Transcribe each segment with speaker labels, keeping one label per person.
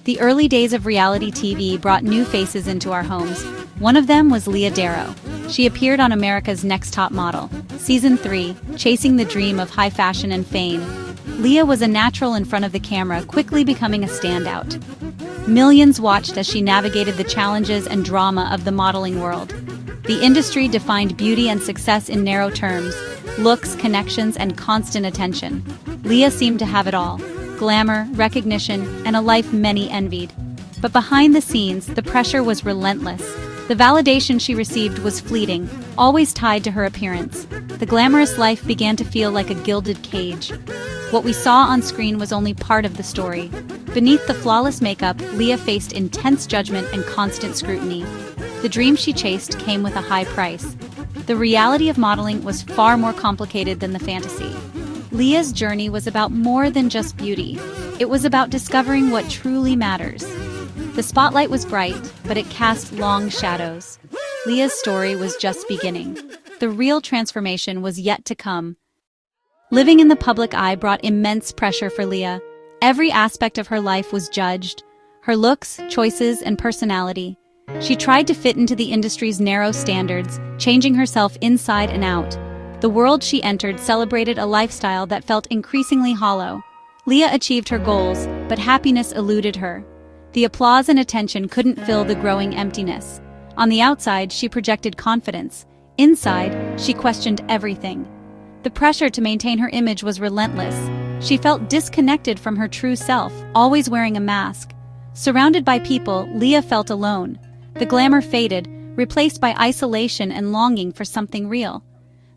Speaker 1: The early days of reality TV brought new faces into our homes. One of them was Leah Darrow. She appeared on America's Next Top Model, Season 3, chasing the dream of high fashion and fame. Leah was a natural in front of the camera, quickly becoming a standout. Millions watched as she navigated the challenges and drama of the modeling world. The industry defined beauty and success in narrow terms: looks, connections, and constant attention. Leah seemed to have it all: glamour, recognition, and a life many envied. But behind the scenes, the pressure was relentless. The validation she received was fleeting, always tied to her appearance. The glamorous life began to feel like a gilded cage. What we saw on screen was only part of the story. Beneath the flawless makeup, Leah faced intense judgment and constant scrutiny. The dream she chased came with a high price. The reality of modeling was far more complicated than the fantasy. Leah's journey was about more than just beauty. It was about discovering what truly matters. The spotlight was bright, but it cast long shadows. Leah's story was just beginning. The real transformation was yet to come. Living in the public eye brought immense pressure for Leah. Every aspect of her life was judged: her looks, choices, and personality. She tried to fit into the industry's narrow standards, changing herself inside and out. The world she entered celebrated a lifestyle that felt increasingly hollow. Leah achieved her goals, but happiness eluded her. The applause and attention couldn't fill the growing emptiness. On the outside, she projected confidence. Inside, she questioned everything. The pressure to maintain her image was relentless. She felt disconnected from her true self, always wearing a mask. Surrounded by people, Leah felt alone. The glamour faded, replaced by isolation and longing for something real.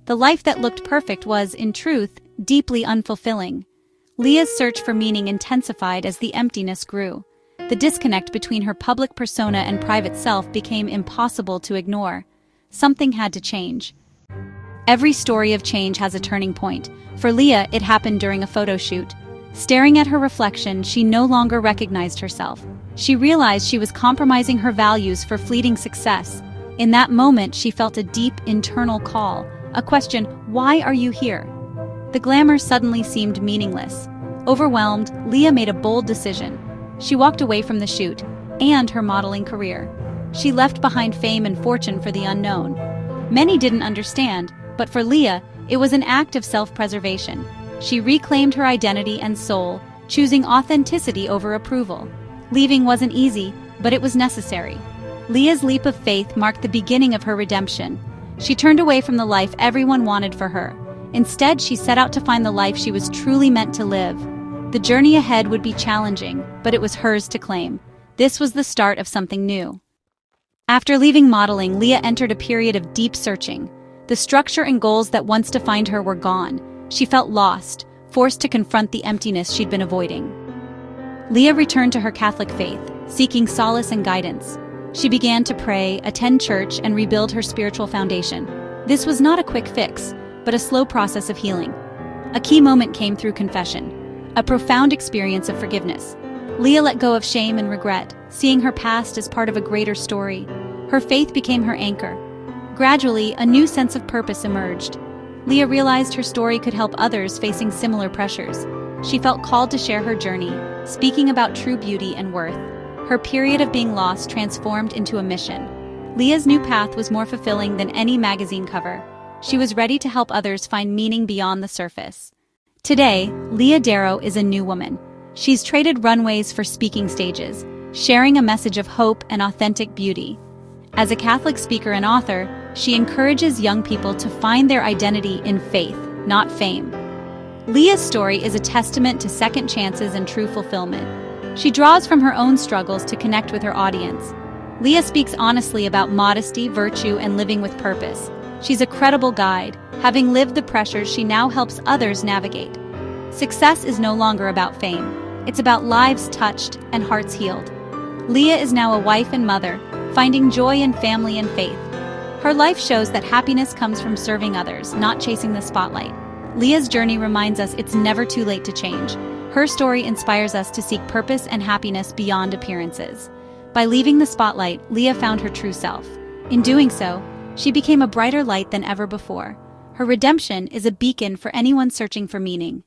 Speaker 1: The life that looked perfect was, in truth, deeply unfulfilling. Leah's search for meaning intensified as the emptiness grew. The disconnect between her public persona and private self became impossible to ignore. Something had to change. Every story of change has a turning point. For Leah, it happened during a photo shoot. Staring at her reflection, she no longer recognized herself. She realized she was compromising her values for fleeting success. In that moment, she felt a deep internal call, a question: why are you here? The glamour suddenly seemed meaningless. Overwhelmed, Leah made a bold decision. She walked away from the shoot and her modeling career. She left behind fame and fortune for the unknown. Many didn't understand, but for Leah, it was an act of self-preservation. She reclaimed her identity and soul, choosing authenticity over approval. Leaving wasn't easy, but it was necessary. Leah's leap of faith marked the beginning of her redemption. She turned away from the life everyone wanted for her. Instead, she set out to find the life she was truly meant to live. The journey ahead would be challenging, but it was hers to claim. This was the start of something new. After leaving modeling, Leah entered a period of deep searching. The structure and goals that once defined her were gone. She felt lost, forced to confront the emptiness she'd been avoiding. Leah returned to her Catholic faith, seeking solace and guidance. She began to pray, attend church, and rebuild her spiritual foundation. This was not a quick fix, but a slow process of healing. A key moment came through confession, a profound experience of forgiveness. Leah let go of shame and regret, seeing her past as part of a greater story. Her faith became her anchor. Gradually, a new sense of purpose emerged. Leah realized her story could help others facing similar pressures. She felt called to share her journey, speaking about true beauty and worth. Her period of being lost transformed into a mission. Leah's new path was more fulfilling than any magazine cover. She was ready to help others find meaning beyond the surface. Today, Leah Darrow is a new woman. She's traded runways for speaking stages, sharing a message of hope and authentic beauty. As a Catholic speaker and author, she encourages young people to find their identity in faith, not fame. Leah's story is a testament to second chances and true fulfillment. She draws from her own struggles to connect with her audience. Leah speaks honestly about modesty, virtue, and living with purpose. She's a credible guide. Having lived the pressures, she now helps others navigate. Success is no longer about fame. It's about lives touched and hearts healed. Leah is now a wife and mother, finding joy in family and faith. Her life shows that happiness comes from serving others, not chasing the spotlight. Leah's journey reminds us it's never too late to change. Her story inspires us to seek purpose and happiness beyond appearances. By leaving the spotlight, Leah found her true self. In doing so, she became a brighter light than ever before. Her redemption is a beacon for anyone searching for meaning.